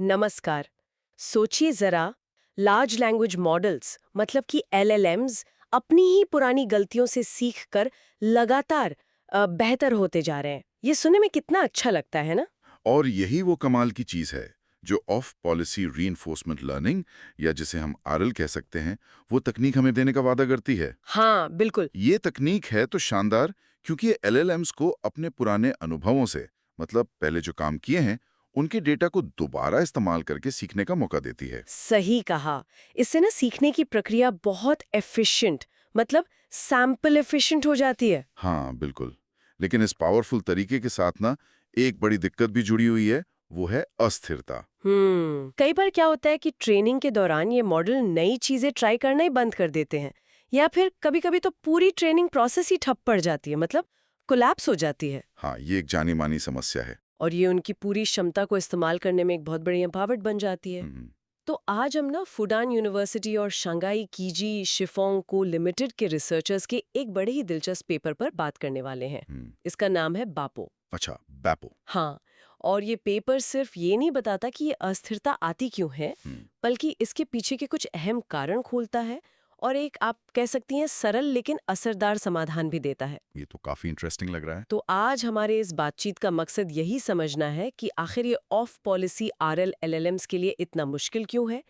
नमस्कार। सोचिए जरा, लार्ज लैंग्वेज मॉडल्स मतलब कि एलएलएम्स अपनी ही पुरानी गलतियों से सीखकर लगातार बेहतर होते जा रहे हैं। ये सुनने में कितना अच्छा लगता है ना। और यही वो कमाल की चीज है जो ऑफ पॉलिसी रीइंफोर्समेंट लर्निंग या जिसे हम आरएल कह सकते हैं, वो तकनीक हमें देने का वादा करती है। हाँ बिल्कुल। ये तकनीक है तो शानदार, क्योंकि ये एलएलएम्स को अपने पुराने अनुभवों से, मतलब पहले जो काम किए हैं, उनके डेटा को दोबारा इस्तेमाल करके सीखने का मौका देती है। सही कहा। इससे ना सीखने की प्रक्रिया बहुत एफिशिएंट, मतलब सैंपल एफिशिएंट हो जाती है। हाँ बिल्कुल। लेकिन इस पावरफुल तरीके के साथ ना एक बड़ी दिक्कत भी जुड़ी हुई है, वो है अस्थिरता। कई बार क्या होता है कि ट्रेनिंग के दौरान ये मॉडल नई चीजें ट्राई करना ही बंद कर देते हैं, या फिर कभी-कभी तो पूरी ट्रेनिंग प्रोसेस ही ठप पड़ जाती है, मतलब कोलैप्स हो जाती है। हाँ, ये एक जानी मानी समस्या है। और ये उनकी पूरी क्षमता को इस्तेमाल करने में एक बहुत बड़ी एम्पावर्ड बन जाती है। हम्म, तो आज हम ना फुडान यूनिवर्सिटी और शंघाई कीजी शिफोंग को लिमिटेड के रिसर्चर्स के एक बड़े ही दिलचस्प पेपर पर बात करने वाले हैं। हम्म। इसका नाम है बापो। अच्छा, बैपो। हाँ, और ये पेपर सिर्फ ये नहीं बताता कि ये अस्थिरता आती क्यों है, हम्म। बल्कि इसके पीछे के कुछ अहम कारण खोलता है और एक आप कह सकती हैं सरल लेकिन असरदार समाधान भी देता है। ये तो काफी इंटरेस्टिंग लग रहा है। तो आज हमारे इस बातचीत का मकसद यही समझना है कि आखिर ये ऑफ पॉलिसी आरएल एलएलएम्स के लिए इतना मुश्किल क्यों है,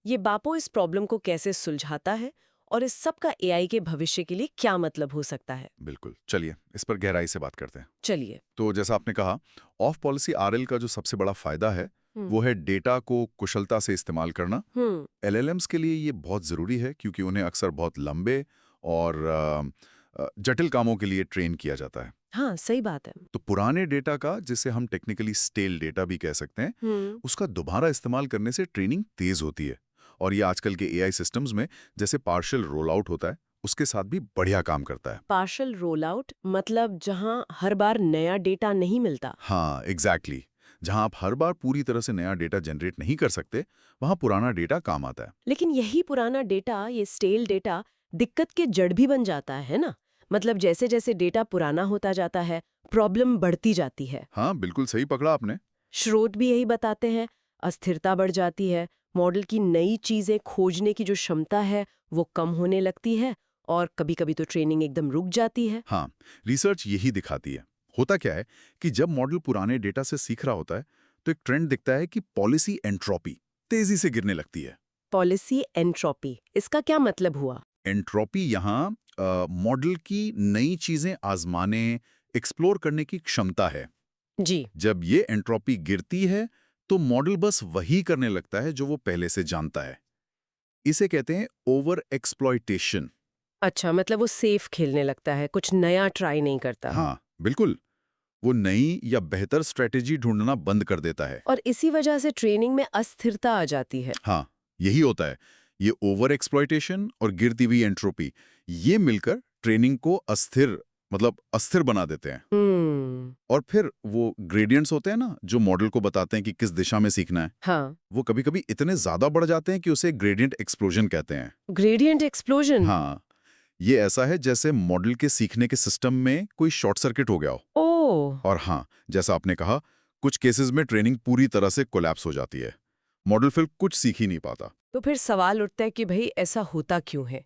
ये बापो इस प्रॉब्लम को कैसे सुलझाता है और इस सब का एआई के भविष्य के लिए क्या मतलब हो सकता है। बिल्कुल, चलिए इस पर गहराई से बात करते हैं। चलिए। तो जैसा आपने कहा, ऑफ पॉलिसी आरएल का जो सबसे बड़ा फायदा है, हम्म। वो है डेटा को कुशलता से इस्तेमाल करना। हम्म। एलएलएम्स के लिए ये बहुत ज़रूरी है, क्योंकि उन्हें अक्सर बहुत लंबे और जटिल कामों के लिए ट्रेन किया जाता है। हाँ सही बात है। तो पुराने डेटा का, जिसे हम टेक्निकली स्टेल डेटा भी कह सकते हैं, हम्म। उसका दोबारा इस्तेमाल करने से ट्रेनिंग तेज होती है। और ये आजकल के एआई सिस्टम्स में जैसे पार्शियल रोल आउट होता है, उसके साथ भी बढ़िया काम करता है। पार्शल रोल आउट मतलब जहां हर बार नया डेटा नहीं मिलता। हाँ, एग्जैक्टली। जहां आप हर बार पूरी तरह से नया डेटा जनरेट नहीं कर सकते, वहां पुराना डेटा काम आता है। लेकिन यही पुराना डेटा, ये स्टेल डेटा, दिक्कत के जड़ भी बन जाता है ना। मतलब जैसे जैसे डेटा पुराना होता जाता है, प्रॉब्लम बढ़ती जाती है। हाँ, बिल्कुल सही पकड़ा आपने। स्रोत भी यही बताते हैं, अस्थिरता बढ़ जाती है, मॉडल की नई चीजें खोजने की जो क्षमता है वो कम होने लगती है, और कभी-कभी तो ट्रेनिंग एकदम रुक जाती है। हाँ, रिसर्च यही दिखाती है। होता क्या है कि जब मॉडल पुराने डेटा से सीख रहा होता है, तो एक ट्रेंड दिखता है कि पॉलिसी एंट्रोपी तेजी से गिरने लगती है। पॉलिसी एंट्रोपी, इसका क्या मतलब हुआ? एंट्रोपी यहाँ मॉडल की नई चीजें आजमाने, एक्सप्लोर करने की क्षमता है। जी। जब ये एंट्रोपी गिरती है, तो मॉडल बस वही करने लगता है जो वो पहले से जानता है। इसे कहते हैं ओवर एक्सप्लॉयटेशन। अच्छा, मतलब वो सेफ खेलने लगता है, कुछ नया ट्राई नहीं करता। हाँ, बिल्कुल। वो नई या बेहतर स्ट्रेटेजी ढूंढना बंद कर देता है। और इसी वजह से ट्रेनिंग में अस्थिरता आ जाती है। हाँ, यही होता है। ये ओवर एक्सप्लॉयटेशन और गिरती हुई एंट्रोपी, ये मिलकर ट्रेनिंग को अस्थिर, मतलब अस्थिर बना देते हैं। हम्म। और फिर वो ग्रेडियंट्स होते हैं ना, जो मॉडल को बताते हैं कि किस दिशा में सीखना है, हाँ। वो कभी-कभी इतने ज्यादा बढ़ जाते हैं कि उसे ग्रेडियंट एक्सप्लोजन कहते हैं। Gradient explosion. हाँ, ये ऐसा है जैसे मॉडल के सीखने के सिस्टम में कोई शॉर्ट सर्किट हो गया हो। ओह। और हाँ, जैसा आपने कहा, कुछ केसेस में ट्रेनिंग पूरी तरह से कोलैप्स हो जाती है। मॉडल फिर कुछ सीख ही नहीं पाता। तो फिर सवाल उठता है कि भाई ऐसा होता क्यों है?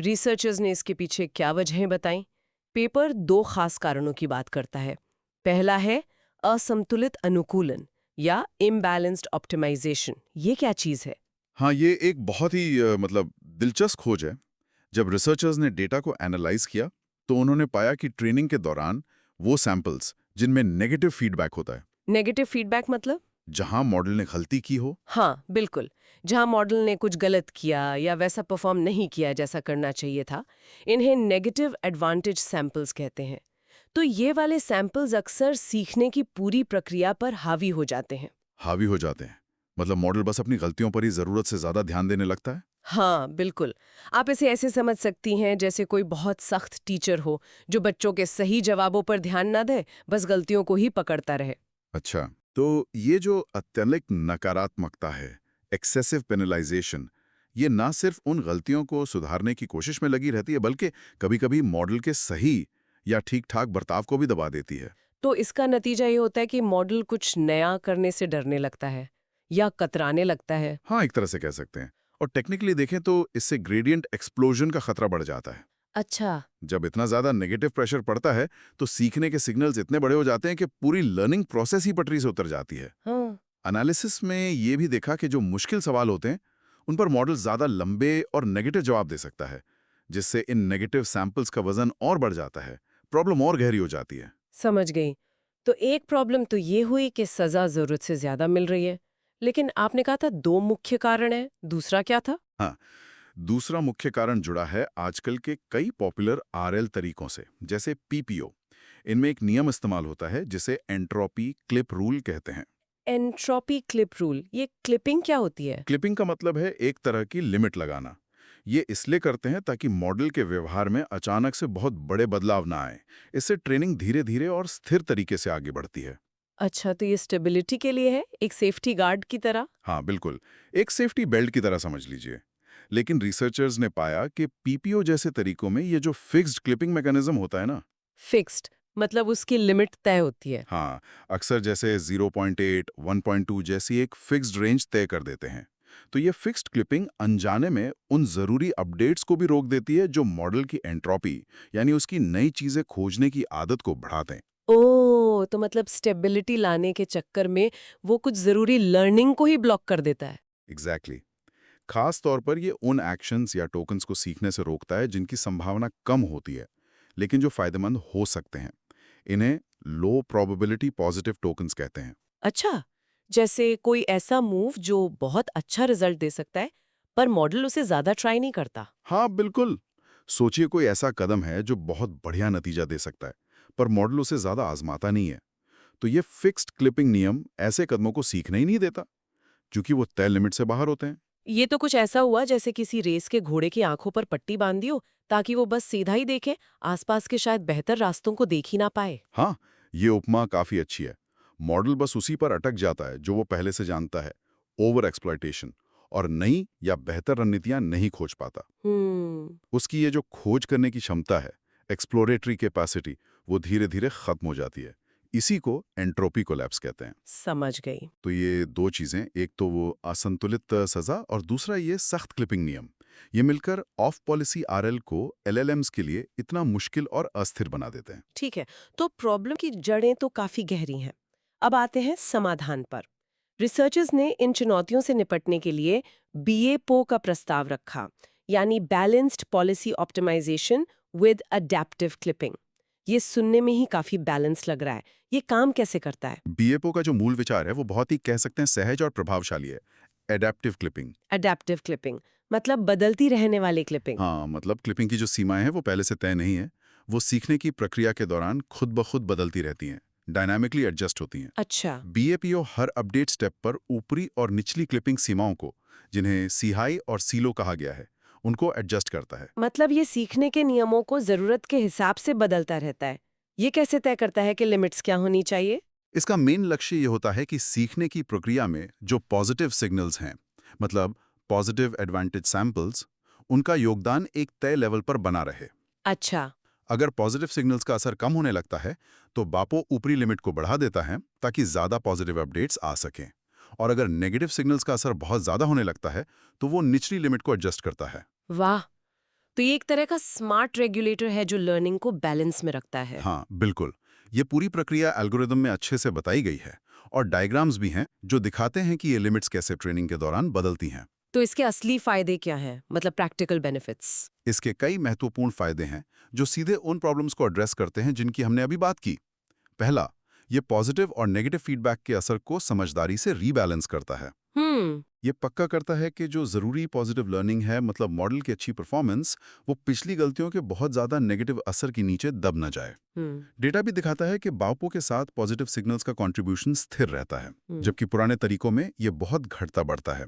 रिसर्चर्स ने इसके पीछे क्या वजहें बताई? पेपर दो खास कारणों की बात करता है। पहला है असंतुलित अनुकूलन या इम्बैलेंस्ड ऑप्टिमाइजेशन। ये क्या चीज है? हाँ, ये एक बहुत ही मतलब दिलचस्प खोज है। जब रिसर्चर्स ने डेटा को एनालाइज किया, तो उन्होंने पाया कि ट्रेनिंग के दौरान वो सैंपल्स जिनमें नेगेटिव फीडबैक होता है, नेगेटिव फीडबैक मतलब? जहां मॉडल ने गलती की हो। हाँ बिल्कुल। जहां मॉडल ने कुछ गलत किया या वैसा परफॉर्म नहीं किया जैसा करना चाहिए था, इन्हें नेगेटिव एडवांटेज सैंपल्स कहते हैं। तो ये वाले सैंपल्स अक्सर सीखने की पूरी प्रक्रिया पर हावी हो जाते हैं। हावी हो जाते हैं, मतलब मॉडल बस अपनी गलतियों पर ही जरूरत से ज्यादा ध्यान देने लगता है। हाँ बिल्कुल। आप इसे ऐसे समझ सकती हैं जैसे कोई बहुत सख्त टीचर हो जो बच्चों के सही जवाबों पर ध्यान ना दे, बस गलतियों को ही पकड़ता रहे। अच्छा, तो ये जो अत्यधिक नकारात्मकता है, एक्सेसिव पेनलाइजेशन, ये ना सिर्फ उन गलतियों को सुधारने की कोशिश में लगी रहती है, बल्कि कभी-कभी मॉडल के सही या ठीक-ठाक बर्ताव को भी दबा देती है। तो इसका नतीजा ये होता है कि मॉडल कुछ नया करने से डरने लगता है, या कतराने लगता है। हाँ, एक तरह से कह सकते हैं। और टेक्निकली देखें तो इससे ग्रेडियंट एक्सप्लोजन का खतरा बढ़ जाता है। अच्छा। जब इतना ज्यादा नेगेटिव प्रेशर पड़ता है तो सीखने के सिग्नल्स इतने बड़े हो जाते हैं कि पूरी लर्निंग प्रोसेस ही पटरी से उतर जाती है। हाँ। एनालिसिस में ये भी देखा कि जो मुश्किल सवाल होते हैं उन पर मॉडल ज्यादा लंबे और नेगेटिव जवाब दे सकता है, जिससे इन नेगेटिव सैंपल्स का वजन और बढ़ जाता है, प्रॉब्लम और गहरी हो जाती है। समझ गई। तो एक प्रॉब्लम तो ये हुई कि सजा जरूरत से ज्यादा मिल रही है, लेकिन आपने कहा था 2 मुख्य कारण है, दूसरा क्या था? हाँ, दूसरा मुख्य कारण जुड़ा है आजकल के कई पॉपुलर आरएल तरीकों से, जैसे पीपीओ। इनमें एक नियम इस्तेमाल होता है जिसे एंट्रोपी क्लिप रूल कहते हैं। एंट्रोपी क्लिप रूल, ये क्लिपिंग क्या होती है? क्लिपिंग का मतलब है एक तरह की लिमिट लगाना। ये इसलिए करते हैं ताकि मॉडल के व्यवहार में अचानक से बहुत बड़े बदलाव ना आए। इससे ट्रेनिंग धीरे धीरे और स्थिर तरीके से आगे बढ़ती है। अच्छा, तो ये स्टेबिलिटी के लिए है, एक सेफ्टी गार्ड की तरह? हाँ बिल्कुल, एक सेफ्टी बेल्ट की तरह समझ लीजिए। लेकिन रिसर्चर्स ने पाया कि पीपीओ जैसे तरीकों में ये जो फिक्स्ड क्लिपिंग मैकेनिज्म होता है ना, फिक्स्ड मतलब उसकी लिमिट तय होती है। हाँ, अक्सर जैसे 0.8, 1.2 जैसी एक फिक्स्ड रेंज तय कर देते हैं। तो ये फिक्स्ड क्लिपिंग अनजाने में उन जरूरी अपडेट्स को भी रोक देती है जो मॉडल की एंट्रोपी यानी उसकी नई चीजें खोजने की आदत को बढ़ाते हैं। ओह, तो मतलब स्टेबिलिटी लाने के चक्कर में वो कुछ जरूरी लर्निंग को ही ब्लॉक कर देता है। एग्जैक्टली। खास तौर पर ये उन एक्शंस या टोकन्स को सीखने से रोकता है जिनकी संभावना कम होती है लेकिन जो फायदेमंद हो सकते हैं। इन्हें लो प्रोबेबिलिटी पॉजिटिव टोकन्स कहते हैं। अच्छा, जैसे कोई ऐसा मूव जो बहुत अच्छा रिजल्ट दे सकता है, पर मॉडल उसे ज्यादा ट्राई नहीं करता। हाँ बिल्कुल। सोचिए कोई ऐसा कदम है जो बहुत बढ़िया नतीजा दे सकता है पर मॉडल उसे ज्यादा आजमाता नहीं है। तो ये फिक्स्ड क्लिपिंग नियम ऐसे कदमों को सीखने ही नहीं देता क्योंकि वो तय लिमिट से बाहर होते हैं। ये तो कुछ ऐसा हुआ जैसे किसी रेस के घोड़े की आंखों पर पट्टी बांध दी हो, ताकि वो बस सीधा ही देखे, आसपास के शायद बेहतर रास्तों को देख ही ना पाए। हाँ, ये उपमा काफी अच्छी है। मॉडल बस उसी पर अटक जाता है जो वो पहले से जानता है, ओवर एक्सप्लॉयटेशन, और नई या बेहतर रणनीतियां नहीं खोज पाता। उसकी ये जो खोज करने की क्षमता है, एक्सप्लोरेटरी कैपेसिटी, वो धीरे धीरे खत्म हो जाती है। इसी को एंट्रोपी कोलैप्स कहते हैं। समझ गई। तो ये दो चीजें, एक तो वो असंतुलित सजा और दूसरा ये सख्त क्लिपिंग नियम, ये मिलकर ऑफ पॉलिसी आरएल को एलएलएम्स के लिए इतना मुश्किल और अस्थिर बना देते हैं। ठीक है, तो प्रॉब्लम की जड़ें तो काफी गहरी हैं। अब आते हैं समाधान पर। रिसर्चर्स ने इन चुनौतियों से निपटने के लिए बीएपो का प्रस्ताव रखा, यानी balanced policy optimisation with adaptive clipping. ये सुनने में ही काफी बैलेंस लग रहा है। ये काम कैसे करता है? बीएपो का जो मूल विचार है वो बहुत ही कह सकते हैं सहज और प्रभावशाली है। Adaptive clipping. अडैप्टिव क्लिपिंग मतलब बदलती रहने वाली क्लिपिंग। हाँ, मतलब क्लिपिंग की जो सीमाएं हैं वो पहले से तय नहीं है। वो सीखने की प्रक्रिया के दौरान खुद ब खुद बदलती रहती हैं, डायनामिकली एडजस्ट होती हैं। अच्छा। बीएपीओ हर अपडेट स्टेप पर ऊपरी और निचली क्लिपिंग सीमाओं को, जिन्हें सीहाई और सीलो कहा गया है, उनको एडजस्ट करता है। मतलब ये सीखने के नियमों को जरूरत के हिसाब से बदलता रहता है। ये कैसे तय करता है कि लिमिट्स क्या होनी चाहिए? इसका मेन लक्ष्य ये होता है कि सीखने की प्रक्रिया में जो पॉजिटिव सिग्नल्स हैं, मतलब पॉजिटिव एडवांटेज सैंपल्स, उनका योगदान एक तय लेवल पर बना रहे। अच्छा। अगर पॉजिटिव सिग्नल्स का असर कम होने लगता है तो बापो ऊपरी लिमिट को बढ़ा देता है ताकि ज्यादा पॉजिटिव अपडेट्स आ सकें, और अगर नेगेटिव सिग्नल्स का असर बहुत ज्यादा होने लगता है तो वो निचली लिमिट को एडजस्ट करता है। वाह, तो ये एक तरह का स्मार्ट रेगुलेटर है जो लर्निंग को बैलेंस में रखता है। हाँ बिल्कुल, ये पूरी प्रक्रिया एल्गोरिदम में अच्छे से बताई गई है और डायग्राम्स भी हैं जो दिखाते हैं कि ये लिमिट्स कैसे ट्रेनिंग के दौरान बदलती हैं। तो इसके असली फायदे क्या हैं, मतलब प्रैक्टिकल बेनिफिट्स? इसके कई महत्वपूर्ण फायदे हैं जो सीधे उन प्रॉब्लम्स को एड्रेस करते हैं जिनकी हमने अभी बात की। पहला, ये पॉजिटिव और नेगेटिव फीडबैक के असर को समझदारी से रीबैलेंस करता है। ये पक्का करता है कि जो जरूरी पॉजिटिव लर्निंग है, मतलब मॉडल की अच्छी परफॉर्मेंस, वो पिछली गलतियों के बहुत ज्यादा नेगेटिव असर के नीचे दब न जाए। डेटा भी दिखाता है कि बापो के साथ पॉजिटिव सिग्नल्स का कंट्रीब्यूशन स्थिर रहता है, जबकि पुराने तरीकों में ये बहुत घटता बढ़ता है।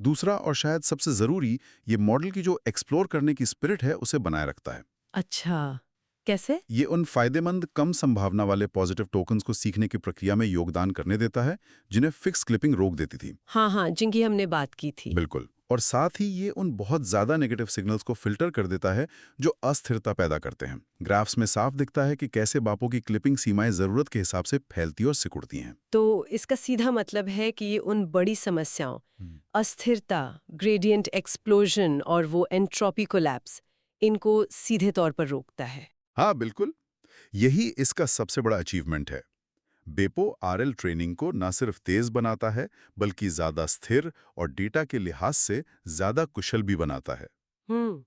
दूसरा और शायद सबसे जरूरी, ये मॉडल की जो एक्सप्लोर करने की स्पिरिट है उसे बनाए रखता है। अच्छा, कैसे? ये उन फायदेमंद कम संभावना वाले पॉजिटिव टोकन्स को सीखने की प्रक्रिया में योगदान करने देता है जिन्हें फिक्स क्लिपिंग रोक देती थी। हाँ हाँ, जिनकी हमने बात की थी। बिल्कुल। और साथ ही ये उन बहुत ज़्यादा नेगेटिव सिग्नल्स को फिल्टर कर देता है जो अस्थिरता पैदा करते हैं। ग्राफ्स में साफ दिखता है कि कैसे बापों की क्लिपिंग सीमाएं ज़रूरत के हिसाब से फैलती और सिकुड़ती हैं। तो इसका सीधा मतलब है कि ये उन बड़ी समस्याओं, अस्थिरता, ग्रेडियंट एक्सप्लोजन और वो एंट्रोपी कोलैप्स, इनको सीधे तौर पर रोकता है। हाँ, बिल्कुल। यही इसका सबसे बड़ा अचीवमेंट है। बेपो आरएल ट्रेनिंग को न सिर्फ तेज बनाता है, बल्कि ज़्यादा स्थिर और डेटा के लिहाज से ज़्यादा कुशल भी बनाता है। हम्म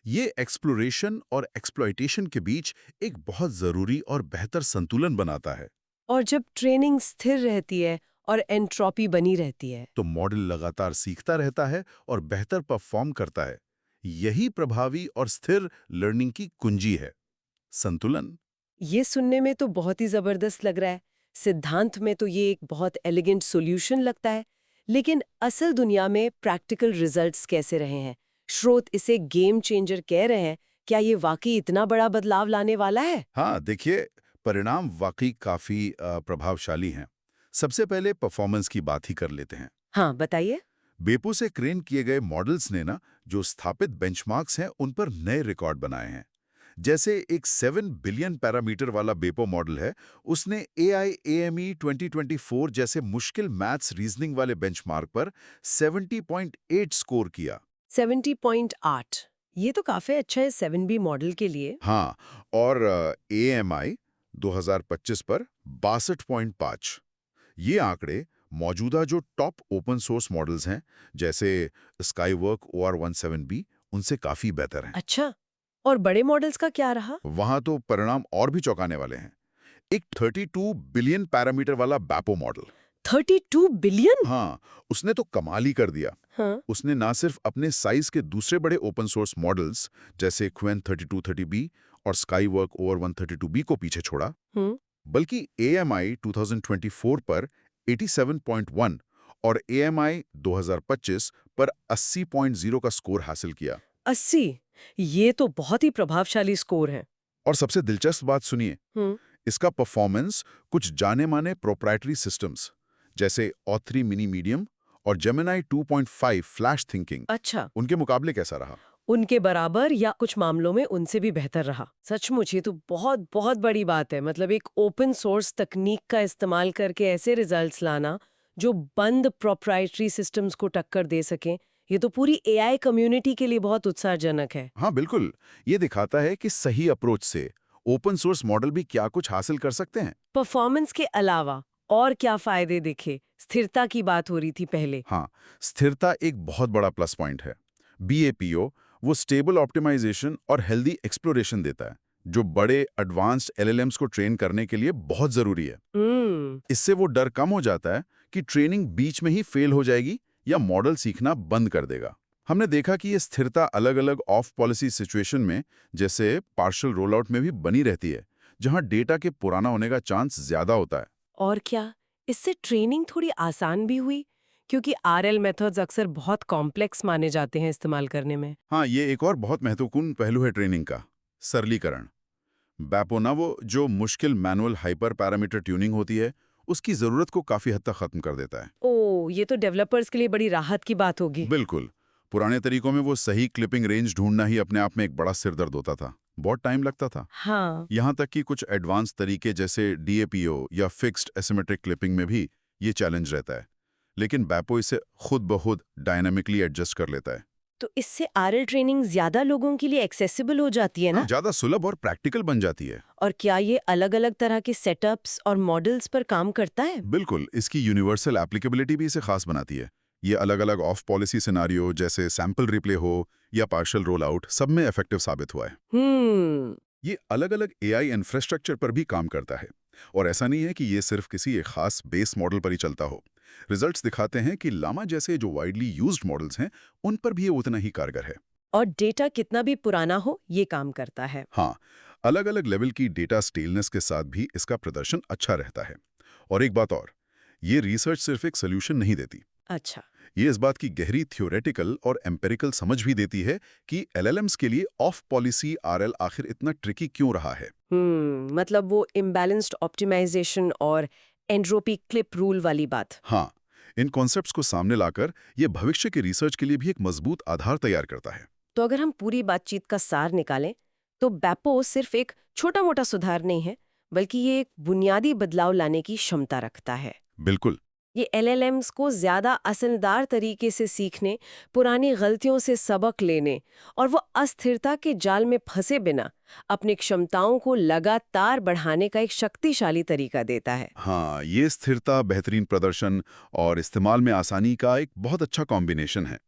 ये एक्सप्लोरेशन और एक्सप्लॉयटेशन के बीच एक बहुत ज़रूरी और बेहतर संतुलन बनाता है। और जब ट्रेनिंग स्थिर रहती है और एंट्रोपी बनी रहती है, तो मॉडल लगातार सीखता रहता है और बेहतर परफॉर्म करता है। यही प्रभावी और स्थिर लर्निंग की कुंजी है। संतुलन। ये सुनने में तो बहुत ही जबरदस्त लग रहा है। सिद्धांत में तो ये एक बहुत एलिगेंट सॉल्यूशन लगता है, लेकिन असल दुनिया में प्रैक्टिकल रिजल्ट्स कैसे रहे हैं? स्रोत इसे गेम चेंजर कह रहे हैं। क्या ये वाकई इतना बड़ा बदलाव लाने वाला है? हाँ, देखिए, परिणाम वाकई काफ़ी प्रभावशाली हैं। सबसे पहले परफॉर्मेंस की बात ही कर लेते हैं। हाँ, बताइए। बेपो से ट्रेन किए गए मॉडल्स ने ना जो स्थापित बेंचमार्क्स हैं उन पर नए रिकॉर्ड बनाए हैं। जैसे एक 7 बिलियन पैरामीटर वाला बेपो मॉडल है, उसने AIAME 2024 जैसे मुश्किल मैथ्स रीजनिंग वाले बेंचमार्क पर 70.8 स्कोर किया। 70.8। ये तो काफी अच्छा है 7B मॉडल के लिए। हाँ, और AMI 2025 पर 62.5। ये आंकड़े मौजूदा जो टॉप ओपन सोर्स मॉडल्स हैं, जैसे स्काईवर्क OR17B, उनसे काफ़ी बेहतर हैं। अच्छा, और बड़े मॉडल्स का क्या रहा? वहाँ तो परिणाम और भी चौंकाने वाले हैं। एक 32 बिलियन पैरामीटर वाला बैपो मॉडल। 32 बिलियन? हाँ, उसने तो कमाल ही कर दिया। हाँ। उसने ना सिर्फ अपने साइज के दूसरे बड़े ओपन सोर्स मॉडल्स जैसे क्वेन 3230B और स्काईवर्क OR132B को पीछे छोड़ा, हम्म बल्कि AMI 2024 पर 87.1 और AMI 2025 पर 80.0 का स्कोर हासिल किया। 80। ये तो बहुत ही प्रभावशाली स्कोर है। और सबसे दिलचस्प बात सुनिए, हम्म इसका परफॉर्मेंस कुछ जाने-माने प्रोप्राइटरी सिस्टम्स जैसे O3 मिनी मीडियम और जेमिनी 2.5 फ्लैश थिंकिंग, अच्छा, उनके मुकाबले कैसा रहा? उनके बराबर या कुछ मामलों में उनसे भी बेहतर रहा। सचमुच ये तो बहुत बहुत बड़ी बात है। मतलब एक ओपन सोर्स तकनीक का इस्तेमाल करके ऐसे रिजल्ट्स लाना जो बंद प्रोप्राइटरी सिस्टम्स को टक्कर दे सकें, ये तो पूरी एआई कम्युनिटी के लिए बहुत उत्साहजनक है। हाँ, बिल्कुल। ये दिखाता है कि सही अप्रोच से ओपन सोर्स मॉडल भी क्या कुछ हासिल कर सकते हैं। परफॉर्मेंस के अलावा और क्या फायदे दिखे? स्थिरता की बात हो रही थी पहले। हाँ, स्थिरता एक बहुत बड़ा प्लस पॉइंट है। BAPO वो स्टेबल ऑप्टिमाइजेशन और हेल्दी एक्सप्लोरेशन देता है, जो बड़े एडवांस्ड LLMs को ट्रेन करने के लिए बहुत ज़रूरी है। हम्म इससे वो डर कम हो जाता है कि ट्रेनिंग बीच में ही फेल हो जाएगी या मॉडल सीखना बंद कर देगा। हमने देखा कि ये स्थिरता अलग-अलग ऑफ पॉलिसी सिचुएशन में, जैसे पार्शियल रोलआउट में भी बनी रहती है, जहां डेटा के पुराना होने का चांस ज्यादा होता है। और क्या इससे ट्रेनिंग थोड़ी आसान भी हुई? क्योंकि आरएल मेथड्स अक्सर बहुत कॉम्प्लेक्स माने जाते हैं इस्तेमाल करने में। हाँ, ये एक और बहुत महत्वपूर्ण पहलू है ट्रेनिंग का, सरलीकरण। बैपोनावो जो मुश्किल मैनुअल हाइपर पैरामीटर ट्यूनिंग होती है, उसकी जरूरत को काफी हद तक खत्म कर देता है। ओ, ये तो डेवलपर्स के लिए बड़ी राहत की बात होगी। बिल्कुल। पुराने तरीकों में वो सही क्लिपिंग रेंज ढूंढना ही अपने आप में एक बड़ा सिरदर्द होता था, बहुत टाइम लगता था। हाँ। यहाँ तक कि कुछ एडवांस तरीके जैसे DAPO या फिक्स्ड एसिमेट्रिक क्लिपिंग में भी ये चैलेंज रहता है, लेकिन बैपो इसे खुद ब खुद डायनामिकली एडजस्ट कर लेता है। तो इससे आरएल ट्रेनिंग ज्यादा लोगों के लिए एक्सेसिबल हो जाती है हाँ, ना? ज्यादा सुलभ और प्रैक्टिकल बन जाती है। और क्या ये अलग-अलग तरह के सेटअप्स और मॉडल्स पर काम करता है? बिल्कुल, इसकी यूनिवर्सल एप्लीकेबिलिटी भी इसे खास बनाती है। ये अलग-अलग ऑफ पॉलिसी सिनारियो जैसे सैंपल रिप्ले हो या पार्शियल रोल आउट, सब में इफेक्टिव साबित हुआ है। हम्म ये अलग-अलग AI इंफ्रास्ट्रक्चर पर भी काम करता है, और ऐसा नहीं है कि ये सिर्फ किसी एक खास बेस मॉडल पर ही चलता हो। रिजल्ट्स दिखाते हैं कि लामा जैसे जो वाइडली यूज्ड मॉडल्स हैं, उन पर भी ये उतना ही कारगर है। और डेटा कितना भी पुराना हो, ये काम करता है। हाँ, अलग-अलग लेवल की डेटा स्टेलनेस के साथ भी इसका प्रदर्शन अच्छा रहता है। और एक बात और, ये रिसर्च सिर्फ एक सोल्यूशन नहीं देती। अच्छा। ये इस बात की गहरी थ्योरेटिकल और एम्पेरिकल समझ भी देती है कि LLMs के लिए ऑफ पॉलिसी RL आखिर इतना ट्रिकी क्यों रहा है। मतलब वो इम्बैलेंस्ड ऑप्टिमाइजेशन और एंट्रोपी क्लिप रूल वाली बात। हाँ, इन कॉन्सेप्ट्स को सामने लाकर ये भविष्य के रिसर्च के लिए भी एक मजबूत आधार तैयार करता है। तो अगर हम पूरी बातचीत का सार निकालें तो बैपो सिर्फ एक छोटा-मोटा सुधार नहीं है, बल्कि ये एक बुनियादी बदलाव लाने की क्षमता रखता है। बिल्कुल। ये एलएलएम्स को ज्यादा असरदार तरीके से सीखने, पुरानी गलतियों से सबक लेने और वो अस्थिरता के जाल में फंसे बिना अपनी क्षमताओं को लगातार बढ़ाने का एक शक्तिशाली तरीका देता है। हाँ, ये स्थिरता, बेहतरीन प्रदर्शन और इस्तेमाल में आसानी का एक बहुत अच्छा कॉम्बिनेशन है।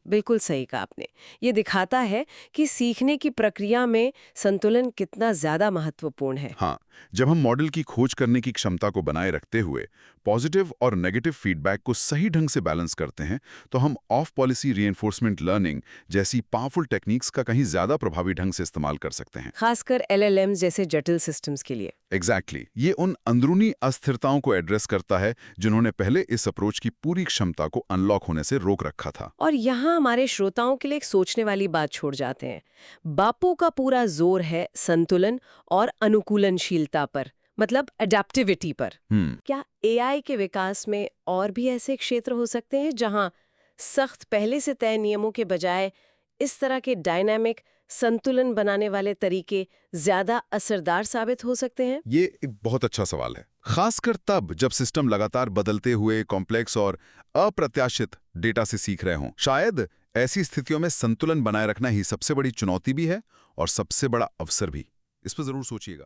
बिल्कुल सही कहा आपने। ये दिखाता है कि सीखने की प्रक्रिया में संतुलन कितना ज्यादा महत्वपूर्ण है। हाँ, जब हम मॉडल की खोज करने की क्षमता को बनाए रखते हुए पॉजिटिव और नेगेटिव फीडबैक को सही ढंग से बैलेंस करते हैं, तो हम ऑफ पॉलिसी रीइंफोर्समेंट लर्निंग जैसी पावरफुल टेक्निक्स का कहीं ज्यादा प्रभावी ढंग से इस्तेमाल कर सकते हैं। खासकर एलएलएम्स जैसे जटिल सिस्टम्स के लिए। एग्जैक्टली ये उन अंदरूनी अस्थिरताओं को एड्रेस करता है जिन्होंने पहले इस अप्रोच की पूरी क्षमता को अनलॉक होने से रोक रखा था। और यहाँ हमारे श्रोताओं के लिए एक सोचने वाली बात छोड़ जाते हैं। बापू का पूरा जोर है संतुलन और अनुकूलनशीलता पर, मतलब अडेप्टिविटी पर। क्या एआई के विकास में और भी ऐसे क्षेत्र हो सकते हैं जहां सख्त पहले से तय नियमों के बजाय इस तरह के डायनामिक संतुलन बनाने वाले तरीके ज्यादा असरदार साबित हो सकते हैं? ये एक बहुत अच्छा सवाल है, खासकर तब जब सिस्टम लगातार बदलते हुए कॉम्प्लेक्स और अप्रत्याशित डेटा से सीख रहे हों। शायद ऐसी स्थितियों में संतुलन बनाए रखना ही सबसे बड़ी चुनौती भी है और सबसे बड़ा अवसर भी। इस पर जरूर सोचिएगा।